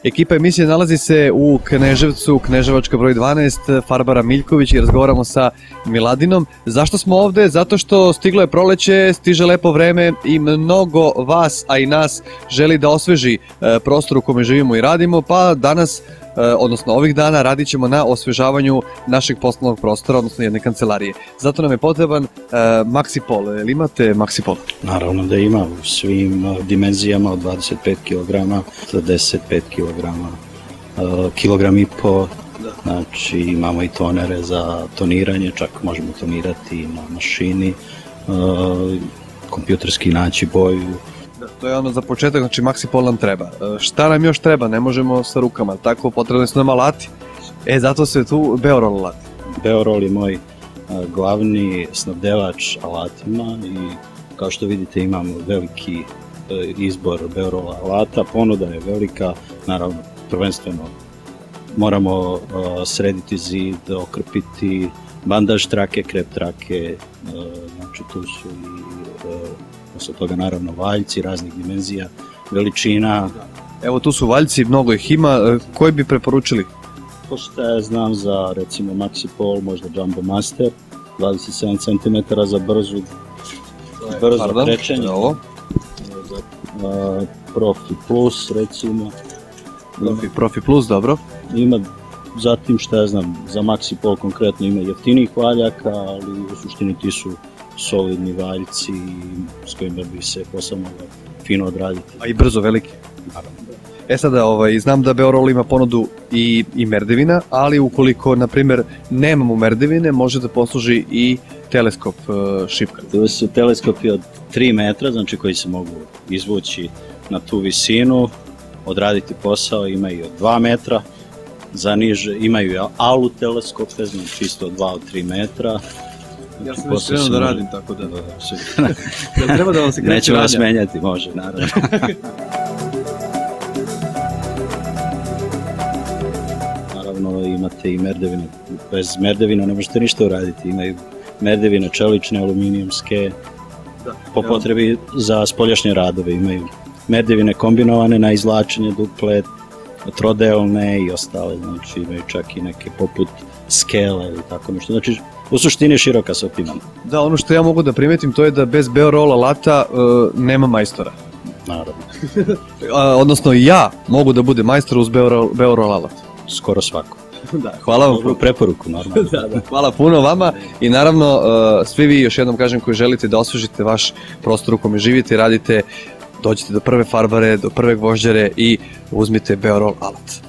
Ekipa emisije nalazi se u Kneževcu, Kneževačka broj 12, Farbara Miljković i razgovaramo sa Miladinom. Zašto smo ovde? Zato što stiglo je proleće, stiže lepo vreme i mnogo vas, a i nas, želi da osveži prostor u kome živimo i radimo, pa danas, odnosno ovih dana, radit ćemo na osvežavanju našeg poslovnog prostora, odnosno jedne kancelarije. Zato nam je potreban Maxipol. Jel imate Maxipol? Naravno da ima u svim dimenzijama od 25 kg do 15 kg, kilogram i po. Znači imamo i tonere za toniranje, čak možemo tonirati na mašini, kompjuterski naći boju. To je ono za početak, znači Maxipol nam treba. Šta nam još treba? Ne možemo sa rukama, tako potrebno su nam alati. Zato se tu Beorol alati. Beorol je moj glavni snabdevač alatima i kao što vidite imamo veliki izbor Beorola alata, ponuda je velika, naravno prvenstveno moramo srediti zid, okrpiti bandaž trake, krep trake, znači tu su i posle toga naravno valjci raznih dimenzija, veličina. Evo tu su valjci, mnogo ih ima, koji bi preporučili? Pošto ja znam za recimo Maxipol, možda Jumbo Master, 27 cm za brzo krećenje. Profi Plus recimo. Profi Plus, dobro. Ima, zatim šta ja znam, za Maxipol konkretno ima jeftinih valjaka, ali u suštini ti su solidni valjci s kojima bi se posao mogao fino odraditi. A i brzo veliki? Naravno. Sada, znam da Beorol ima ponudu i merdevina, ali ukoliko, na primjer, nemamo merdevine, može da posluži i teleskop šipka. To su teleskopi od 3 metra, znači koji se mogu izvući na tu visinu, odraditi posao, ima i od 2 metra, za niže imaju i alu teleskope, znači isto od 2 od 3 metra. Ja sam već krenuo da radim, tako da... Jel treba da vam se kreće radnja? Nećemo vas menjati, može, naravno. Naravno imate i merdevine, bez merdevina ne možete ništa uraditi, imaju merdevine čelične, aluminijumske, po potrebi za spoljašnje radove, imaju merdevine kombinovane na izvlačenje duple, trodelne i ostale, znači imaju čak i neke poput skele ili tako nešto, znači u suštini je široka sortiman. Da, ono što ja mogu da primetim to je da bez Beorol alata nema majstora. Naravno. Odnosno ja mogu da budem majstor uz Beorol alat. Skoro svako. Da, hvala vam. Dobru preporuku, normalno. Da. Hvala puno vama i naravno svi vi, još jednom kažem, koji želite da osvežite vaš prostor u kome živite i radite, dođite do prve farbare, do prve gvožđare i uzmite Beorol alat.